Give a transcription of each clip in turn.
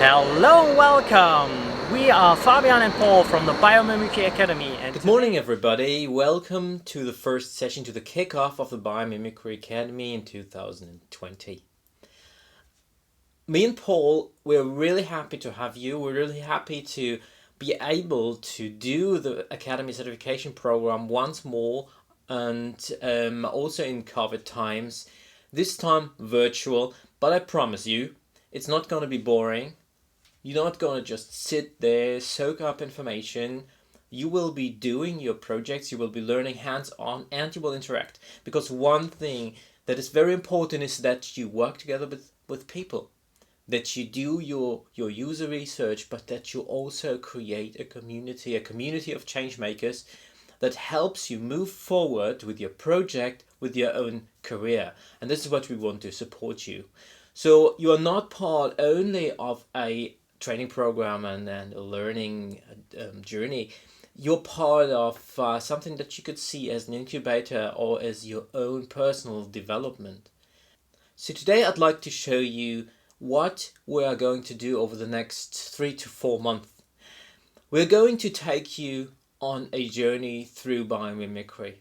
Hello and welcome! We are Fabian and Paul from the Biomimicry Academy. And Good morning, everybody. Welcome to the first session, to the kickoff of the Biomimicry Academy in 2020. Me and Paul, we're really happy to have you. We're really happy to be able to do the Academy certification program once more, and also in COVID times. This time virtual, but I promise you, it's not going to be boring. You're not going to just sit there, soak up information. You will be doing your projects, you will be learning hands-on, and you will interact. Because one thing that is very important is that you work together with people. That you do your user research, but that you also create a community of change makers that helps you move forward with your project, with your own career. And this is what we want to support you. So you are not part only of a training program and a learning journey. You're part of something that you could see as an incubator or as your own personal development. So today I'd like to show you what we are going to do over the next 3 to 4 months. We're going to take you on a journey through biomimicry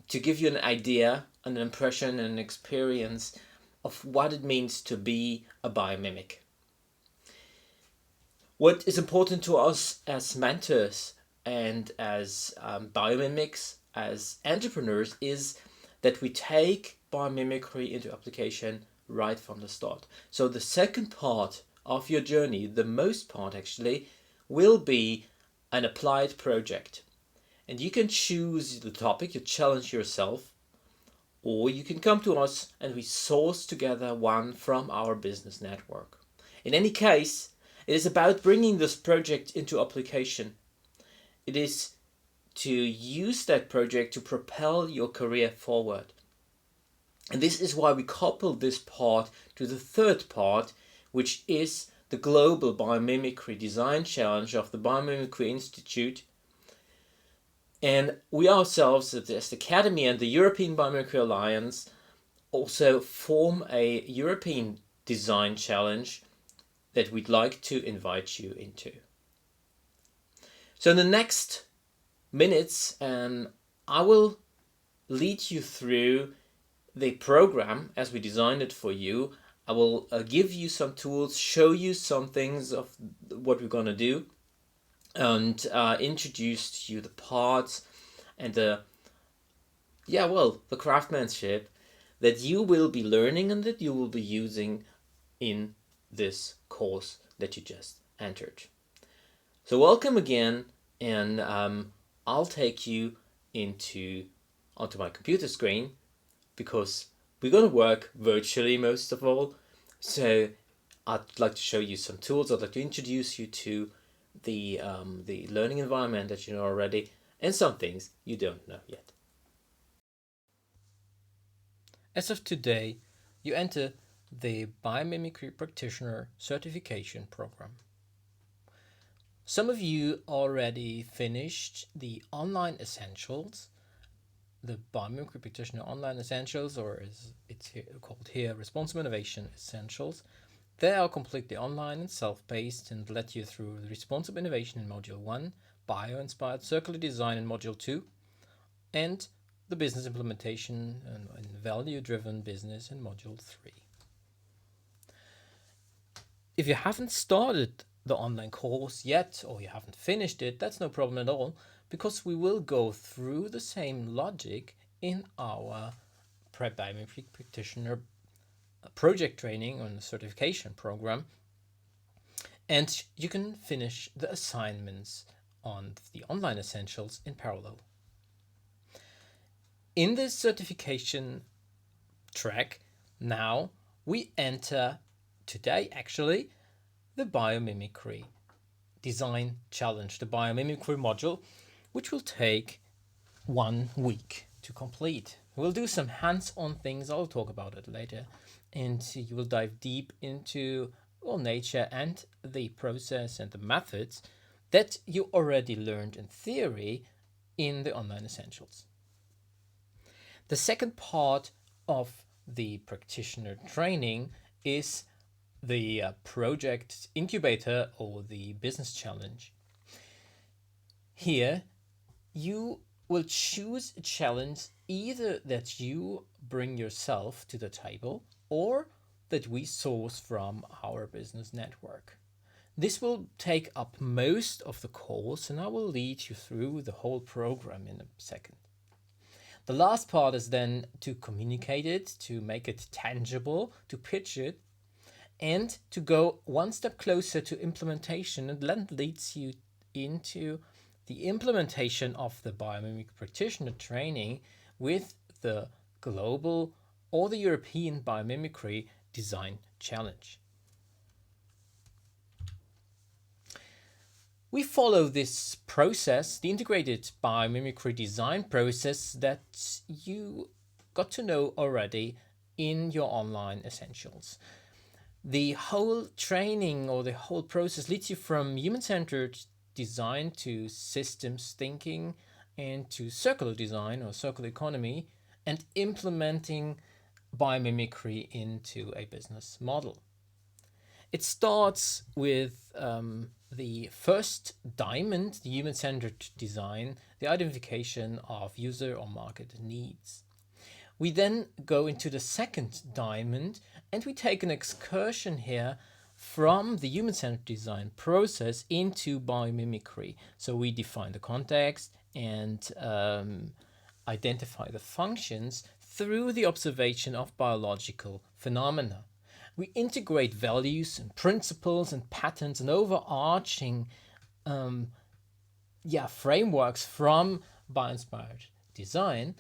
to give you an idea, an impression, and an experience of what it means to be a biomimic. What is important to us as mentors and as biomimics, as entrepreneurs, is that we take biomimicry into application right from the start. So the second part of your journey, the most part actually, will be an applied project. And you can choose the topic, you challenge yourself, or you can come to us and we source together one from our business network. In any case, it is about bringing this project into application. It is to use that project to propel your career forward. And this is why we couple this part to the third part, which is the Global Biomimicry Design Challenge of the Biomimicry Institute. And we ourselves, as the Academy and the European Biomimicry Alliance, also form a European design challenge that we'd like to invite you into. So in the next minutes, I will lead you through the program as we designed it for you. I will give you some tools, show you some things of what we're going to do, and introduce to you the parts and the craftsmanship that you will be learning and that you will be using in this course that you just entered. So welcome again, and I'll take you onto my computer screen, because we're going to work virtually most of all. So I'd like to show you some tools. I'd like to introduce you to the learning environment that you know already, and some things you don't know yet. As of today, you enter the Biomimicry Practitioner certification program. Some of you already finished the online essentials, the Biomimicry Practitioner Online Essentials, or as it's called here, Responsible Innovation Essentials. They are completely online and self-paced and let you through the Responsible Innovation in Module 1, Bio-Inspired Circular Design in Module 2, and the Business Implementation and Value-Driven Business in Module 3. If you haven't started the online course yet, or you haven't finished it, that's no problem at all, because we will go through the same logic in our Biomimicry Practitioner project training on the certification program, and you can finish the assignments on the online essentials in parallel. In this certification track, now we enter today actually the Biomimicry Design Challenge, the Biomimicry module, which will take 1 week to complete. We'll do some hands-on things, I'll talk about it later, and you will dive deep into nature and the process and the methods that you already learned in theory in the online essentials. The second part of the practitioner training is the project incubator or the business challenge. Here, you will choose a challenge either that you bring yourself to the table or that we source from our business network. This will take up most of the course, and I will lead you through the whole program in a second. The last part is then to communicate it, to make it tangible, to pitch it, and to go one step closer to implementation, and then leads you into the implementation of the Biomimicry Practitioner training with the global or the European Biomimicry Design Challenge. We follow this process, the integrated biomimicry design process that you got to know already in your online essentials. The whole training or the whole process leads you from human-centered design to systems thinking and to circular design or circular economy and implementing biomimicry into a business model. It starts with the first diamond, the human-centered design, the identification of user or market needs. We then go into the second diamond and we take an excursion here from the human-centered design process into biomimicry. So we define the context and identify the functions through the observation of biological phenomena. We integrate values and principles and patterns and overarching frameworks from bio-inspired design,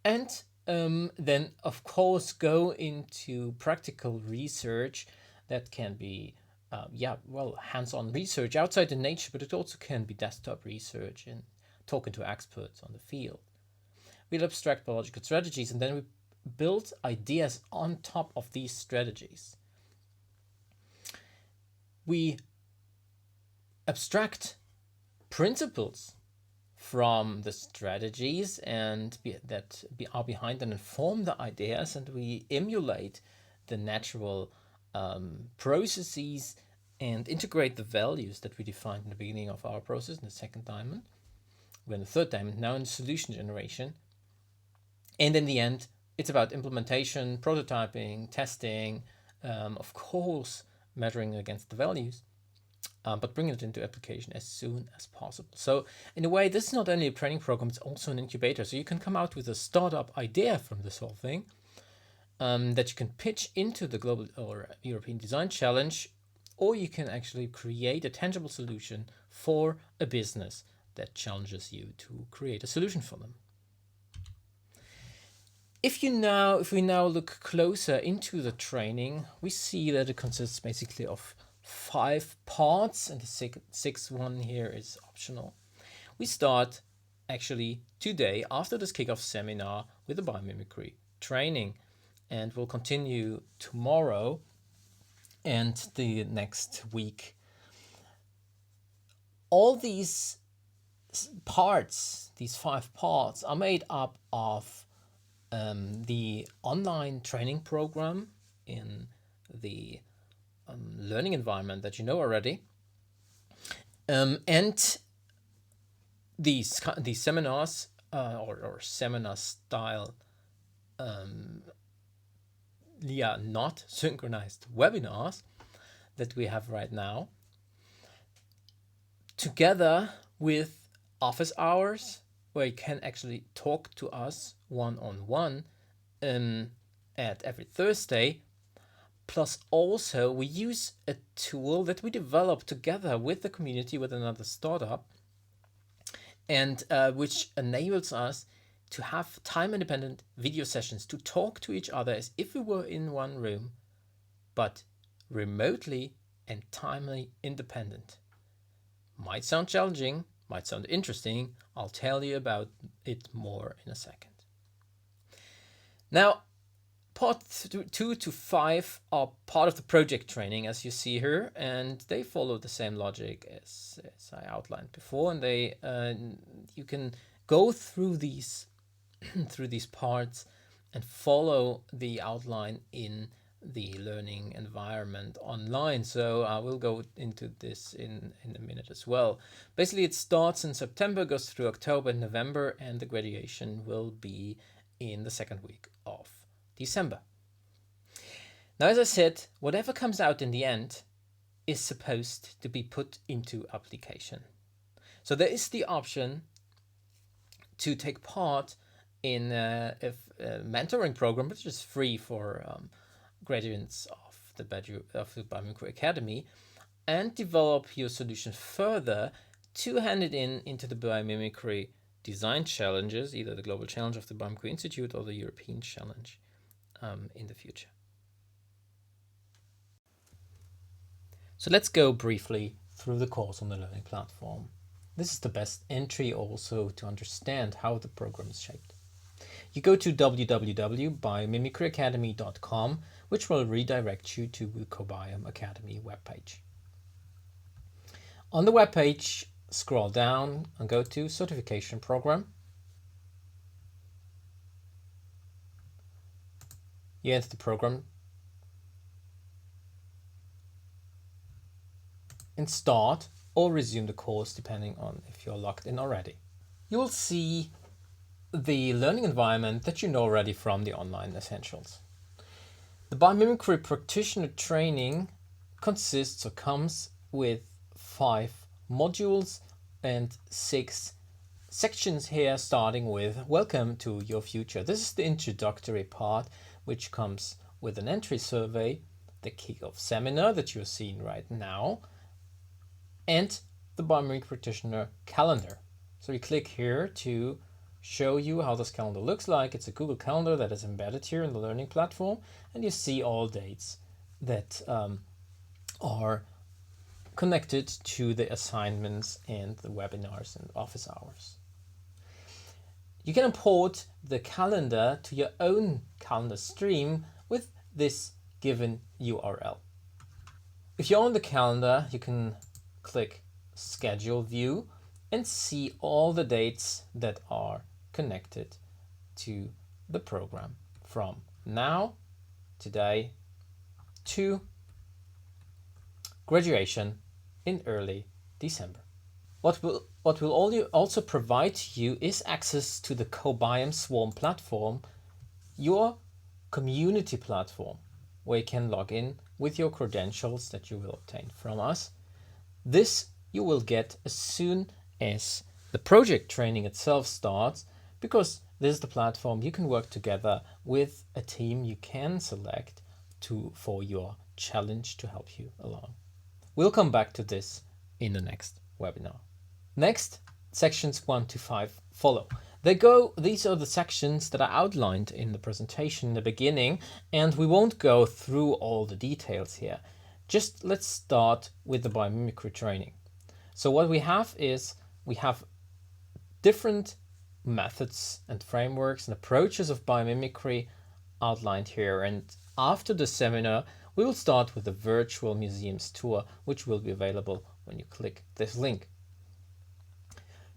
and then of course go into practical research that can be hands-on research outside in nature, but it also can be desktop research and talking to experts on the field. We'll abstract biological strategies and then we build ideas on top of these strategies. We abstract principles from the strategies and that are behind and inform the ideas, and we emulate the natural processes and integrate the values that we defined in the beginning of our process in the second diamond. We're in the third diamond now in solution generation. And in the end, it's about implementation, prototyping, testing, of course, measuring against the values, but bringing it into application as soon as possible. So in a way, this is not only a training program, it's also an incubator. So you can come out with a startup idea from this whole thing that you can pitch into the global or European design challenge, or you can actually create a tangible solution for a business that challenges you to create a solution for them. If we now look closer into the training, we see that it consists basically of 5 parts, and the sixth one here is optional. We start actually today after this kickoff seminar with the biomimicry training, and we'll continue tomorrow and the next week. All these parts, these 5 parts, are made up of the online training program in the learning environment that you know already, and these seminars or seminar style not synchronized webinars that we have right now, together with office hours where you can actually talk to us one-on-one at every Thursday. Plus also we use a tool that we developed together with the community, with another startup, and which enables us to have time-independent video sessions to talk to each other as if we were in one room, but remotely and timely independent. Might sound challenging, might sound interesting. I'll tell you about it more in a second. Now, part 2 to 5 are part of the project training, as you see here, and they follow the same logic as I outlined before. And they you can go through these parts and follow the outline in the learning environment online. So I will go into this in a minute as well. Basically, it starts in September, goes through October and November, and the graduation will be in the second week of December. Now, as I said, whatever comes out in the end is supposed to be put into application. So there is the option to take part in a mentoring program, which is free for graduates of the Biomimicry Academy, and develop your solution further to hand it into the Biomimicry design challenges, either the Global Challenge of the Biomimicry Institute or the European Challenge in the future. So let's go briefly through the course on the learning platform. This is the best entry also to understand how the program is shaped. You go to www.biomimicryacademy.com, which will redirect you to the COBIOM Academy webpage. On the webpage, scroll down and go to Certification Program. You enter the program and start or resume the course depending on if you're logged in already. You will see the learning environment that you know already from the online essentials. The Biomimicry Practitioner training consists or comes with 5 modules and 6 sections here, starting with Welcome to Your Future. This is the introductory part, which comes with an entry survey, the Kickoff seminar that you're seeing right now, and the Biomimicry Practitioner calendar. So you click here to show you how this calendar looks like. It's a Google Calendar that is embedded here in the learning platform, and you see all dates that are connected to the assignments and the webinars and office hours. You can import the calendar to your own calendar stream with this given URL. If you're on the calendar, you can click Schedule View and see all the dates that are connected to the program from now, today, to graduation in early December. What will also provide you is access to the COBIOM Swarm platform, your community platform, where you can log in with your credentials that you will obtain from us. This you will get as soon as the project training itself starts, because this is the platform you can work together with a team you can select for your challenge to help you along. We'll come back to this in the next webinar. Next, sections 1 to 5 follow. These are the sections that are outlined in the presentation in the beginning, and we won't go through all the details here. Just let's start with the biomimicry training. So what we have is we have different methods and frameworks and approaches of biomimicry outlined here, and after the seminar we will start with the virtual museums tour, which will be available when you click this link.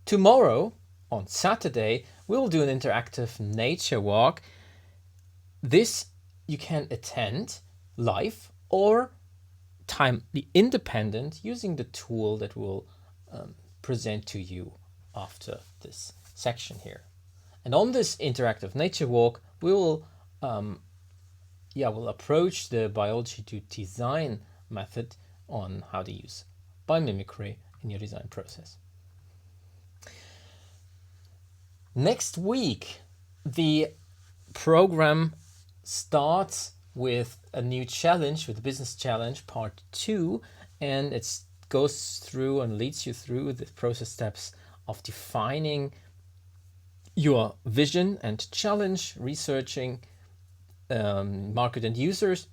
Tomorrow, on Saturday, we will do an interactive nature walk. This you can attend live or timely independent using the tool that we'll present to you after this section here. And on this interactive nature walk, we will we'll approach the biology to design method on how to use biomimicry in your design process. Next week, the program starts with a new challenge, with the business challenge part 2, and it goes through and leads you through the process steps of defining your vision and challenge, researching market and users.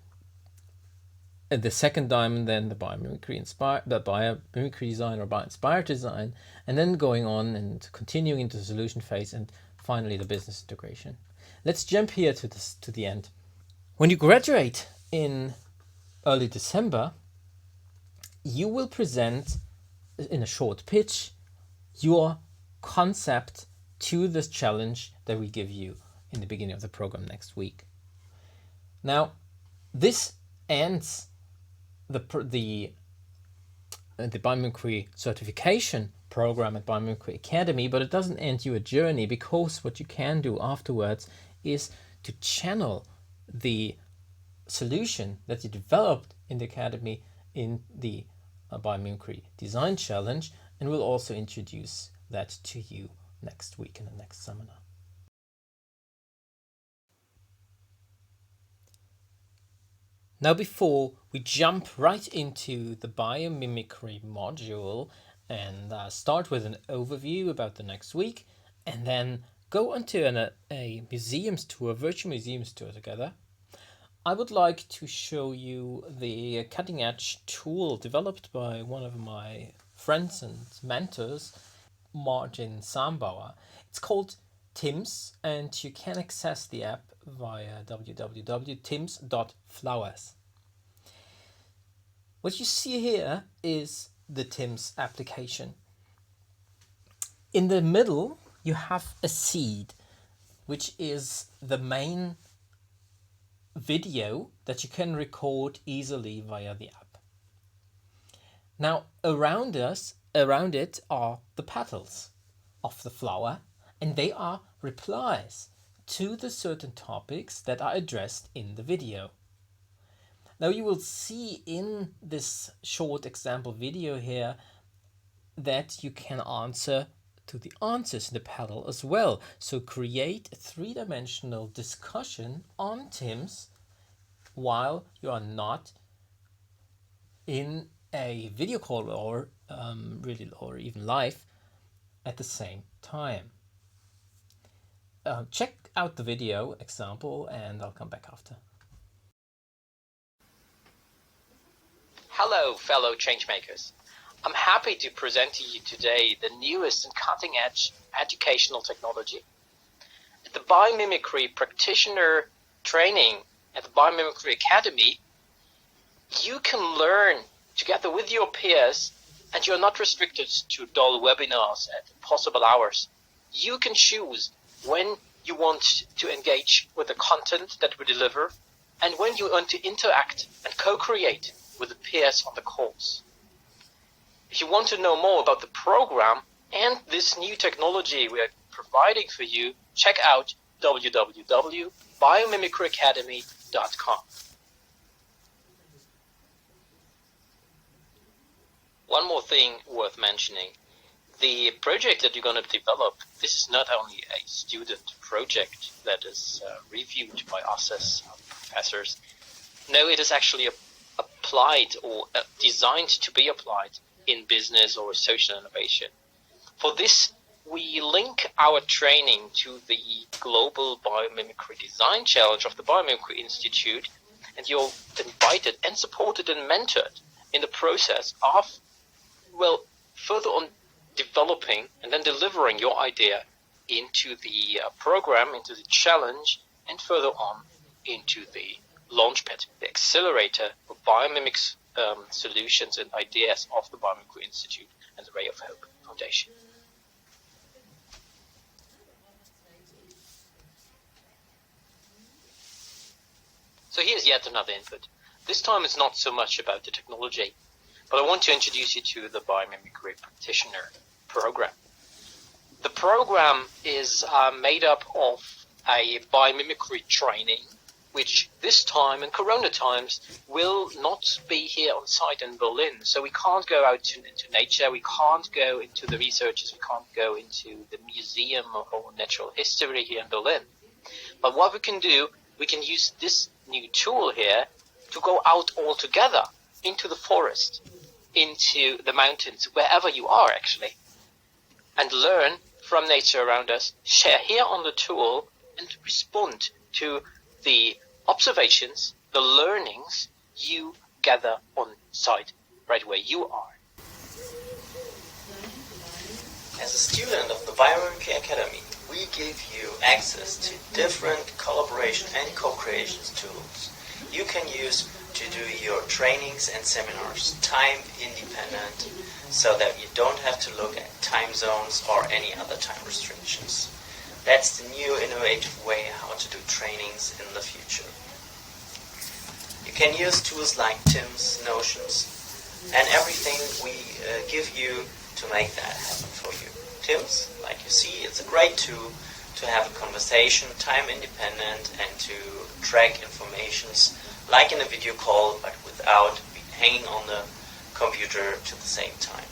And the second diamond, then the biomimicry design or bio-inspired design, and then going on and continuing into the solution phase, and finally the business integration. Let's jump here to the end. When you graduate in early December, you will present in a short pitch your concept to this challenge that we give you in the beginning of the program next week. Now, This ends the Biomimicry certification program at Biomimicry Academy, but it doesn't end your journey, because what you can do afterwards is to channel the solution that you developed in the Academy in the Biomimicry Design Challenge, and we'll also introduce that to you next week in the next seminar. Now, before we jump right into the biomimicry module and start with an overview about the next week, and then go onto a museums tour, virtual museums tour together, I would like to show you the cutting-edge tool developed by one of my friends and mentors, Martin Sambauer. It's called Timz, and you can access the app via www.timz.flowers. What you see here is the Timz application. In the middle, you have a seed, which is the main video that you can record easily via the app. Now, around it are the petals of the flower, and they are replies to the certain topics that are addressed in the video. Now, you will see in this short example video here that you can answer to the answers in the petal as well. So create a three-dimensional discussion on Timz while you are not in a video call or even live at the same time. Check out the video example and I'll come back after. Hello, fellow changemakers. I'm happy to present to you today the newest and cutting-edge educational technology. At the Biomimicry Practitioner training at the Biomimicry Academy, you can learn together with your peers, and you're not restricted to dull webinars at possible hours. You can choose when you want to engage with the content that we deliver and when you want to interact and co-create with the peers on the course. If you want to know more about the program and this new technology we are providing for you, check out www.biomimicryacademy.com. One more thing worth mentioning. The project that you're going to develop, this is not only a student project that is reviewed by us as professors. No, it is actually applied or designed to be applied in business or social innovation. For this, we link our training to the Global Biomimicry Design Challenge of the Biomimicry Institute, and you're invited and supported and mentored in the process of, further on developing and then delivering your idea into the program, into the challenge, and further on into the launchpad, the accelerator for biomimics solutions and ideas of the Biomimicry Institute and the Ray of Hope Foundation. So here's yet another input. This time it's not so much about the technology, but I want to introduce you to the Biomimicry Practitioner program. The program is made up of a biomimicry training, which this time in Corona times will not be here on site in Berlin. So we can't go out into nature, we can't go into the researches, we can't go into the Museum of Natural History here in Berlin. But what we can do, we can use this new tool here to go out all together into the forest, into the mountains, wherever you are actually, and learn from nature around us, share here on the tool, and respond to the observations, the learnings you gather on site, right where you are. As a student of the Biomimicry Academy, we give you access to different collaboration and co-creation tools you can use to do your trainings and seminars time independent, so that you don't have to look at time zones or any other time restrictions. That's the new innovative way how to do trainings in the future. You can use tools like Timz, Notions, and everything we give you to make that happen for you. Timz, like you see, it's a great tool to have a conversation, time independent, and to track informations like in a video call, but without hanging on the computer to the same time.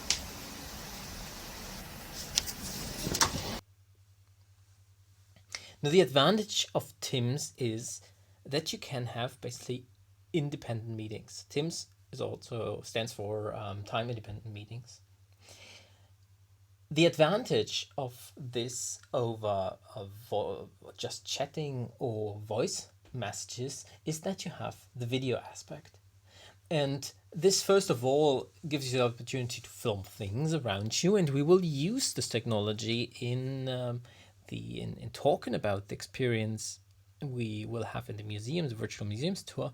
Now, the advantage of Timz is that you can have basically independent meetings. Timz is also stands for time independent meetings. The advantage of this over just chatting or voice messages is that you have the video aspect. And this, first of all, gives you the opportunity to film things around you, and we will use this technology in talking about the experience we will have in the museums, the virtual museums tour,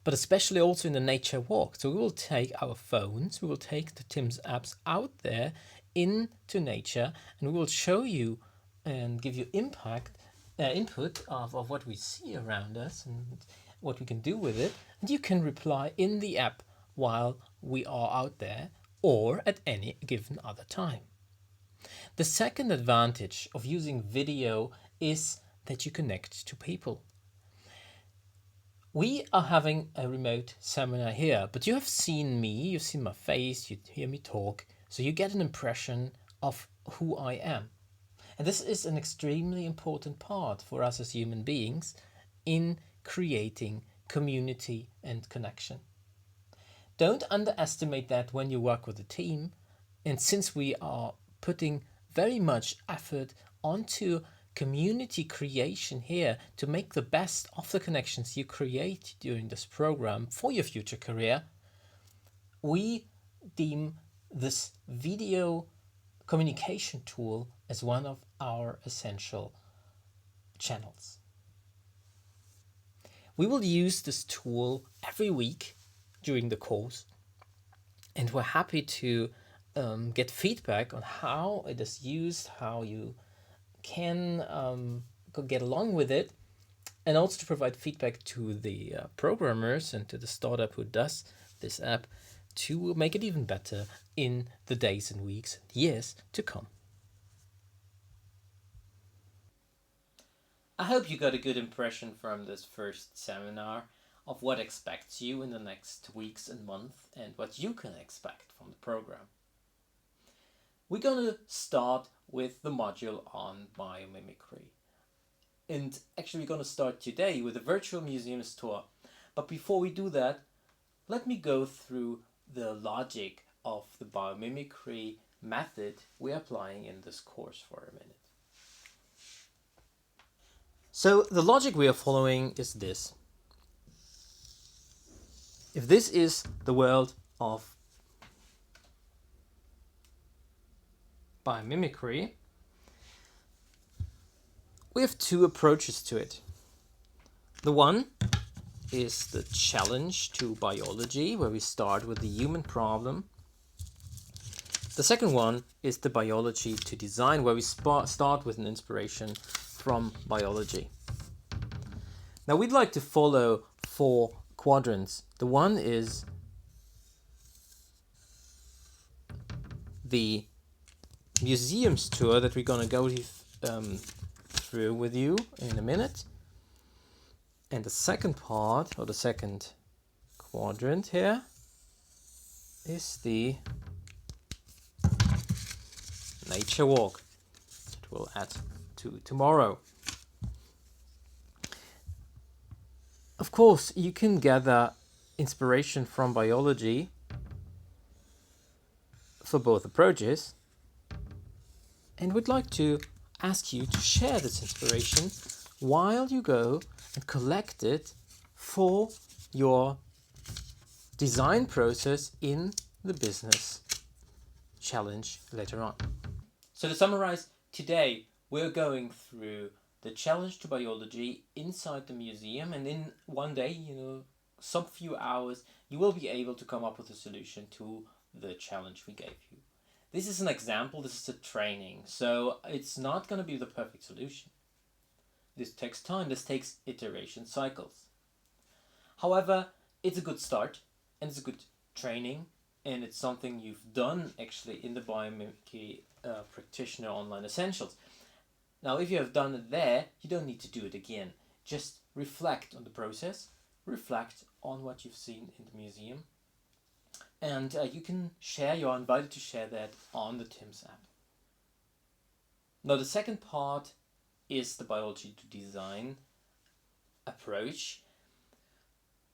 but especially also in the nature walk. So we will take our phones, we will take the Timz apps out there into nature, and we will show you and give you input of what we see around us and what we can do with it. And you can reply in the app while we are out there or at any given other time. The second advantage of using video is that you connect to people. We are having a remote seminar here, but you have seen me, you've seen my face, you hear me talk, so you get an impression of who I am. And this is an extremely important part for us as human beings in creating community and connection. Don't underestimate that when you work with a team, and since we are putting very much effort onto community creation here to make the best of the connections you create during this program for your future career, we deem this video communication tool as one of our essential channels. We will use this tool every week during the course, and we're happy to get feedback on how it is used, how you can get along with it, and also to provide feedback to the programmers and to the startup who does this app to make it even better in the days and weeks and years to come. I hope you got a good impression from this first seminar of what expects you in the next weeks and months and what you can expect from the program. We're going to start with the module on biomimicry. And actually we're going to start today with a virtual museums tour. But before we do that, let me go through the logic of the biomimicry method we're applying in this course for a minute. So the logic we are following is this. If this is the world of biomimicry, we have two approaches to it. The one is the challenge to biology, where we start with the human problem. The second one is the biology to design, where we start with an inspiration from biology. Now we'd like to follow 4 quadrants. The one is the museums tour that we're going to go through with you in a minute. And the second part, or the second quadrant here, is the nature walk that we'll add to tomorrow. Of course, you can gather inspiration from biology for both approaches, and we'd like to ask you to share this inspiration while you go and collect it for your design process in the business challenge later on. So to summarize, today we're going through the challenge to biology inside the museum, and in one day, some few hours, you will be able to come up with a solution to the challenge we gave you. This is an example, this is a training, so it's not going to be the perfect solution. This takes time, this takes iteration cycles. However, it's a good start, and it's a good training, and it's something you've done actually in the Biomimicry Practitioner Online Essentials. Now, if you have done it there, you don't need to do it again. Just reflect on the process, reflect on what you've seen in the museum, and you're invited to share that on the Timz app. Now, the second part is the biology to design approach.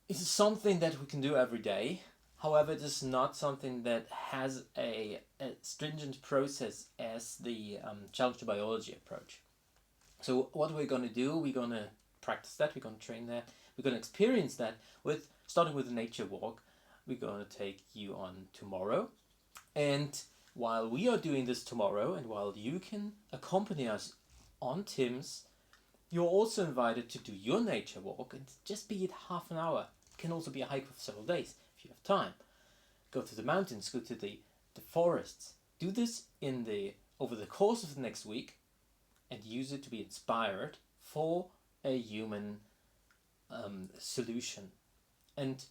It is something that we can do every day. However, it is not something that has a stringent process as the challenge to biology approach. So what we're going to do, we're going to practice that, we're going to train that, we're going to experience that starting with a nature walk. We're going to take you on tomorrow. And while we are doing this tomorrow, and while you can accompany us on Timz, you're also invited to do your nature walk, and just be it half an hour. It can also be a hike of several days if you have time. Go to the mountains, go to the forests. Do this over the course of the next week, and use it to be inspired for a human solution. And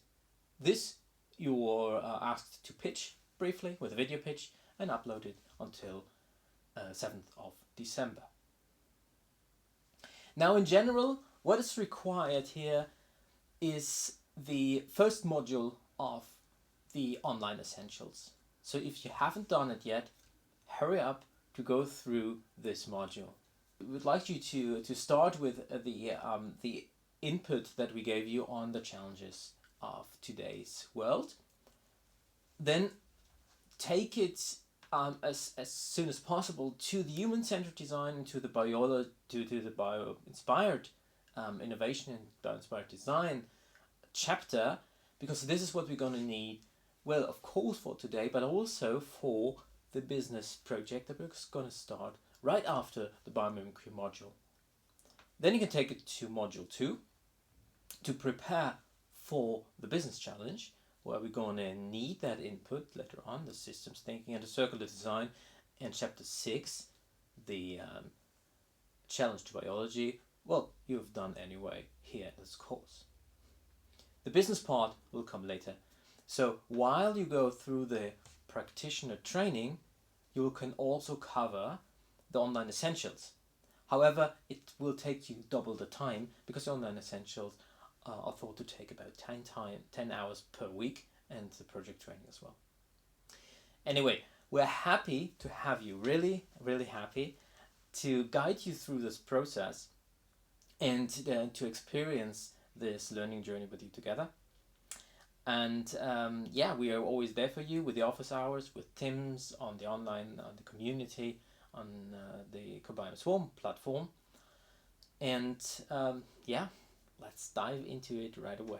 this you are asked to pitch briefly with a video pitch and upload it until 7th of December. Now, in general, what is required here is the first module of the online essentials. So if you haven't done it yet, hurry up to go through this module. We would like you to start with the input that we gave you on the challenges of today's world. Then take it as soon as possible to the human-centered design and to the bio-inspired innovation and bio-inspired design chapter, because this is what we're going to need, well, of course for today, but also for the business project that we're going to start right after the biomimicry module. Then you can take it to module 2 to prepare for the business challenge, where we're going to need that input later on, the systems thinking and the circular design, and chapter 6, the challenge to biology, well, you've done anyway here in this course. The business part will come later. So while you go through the practitioner training, you can also cover the online essentials. However, it will take you double the time, because the online essentials are thought to take about 10 hours per week, and the project training as well. Anyway, we're happy to have you, really, really happy to guide you through this process and to experience this learning journey with you together. And we are always there for you with the office hours, with Timz, on the online, on the community, on the COBIOM Swarm platform. And let's dive into it right away.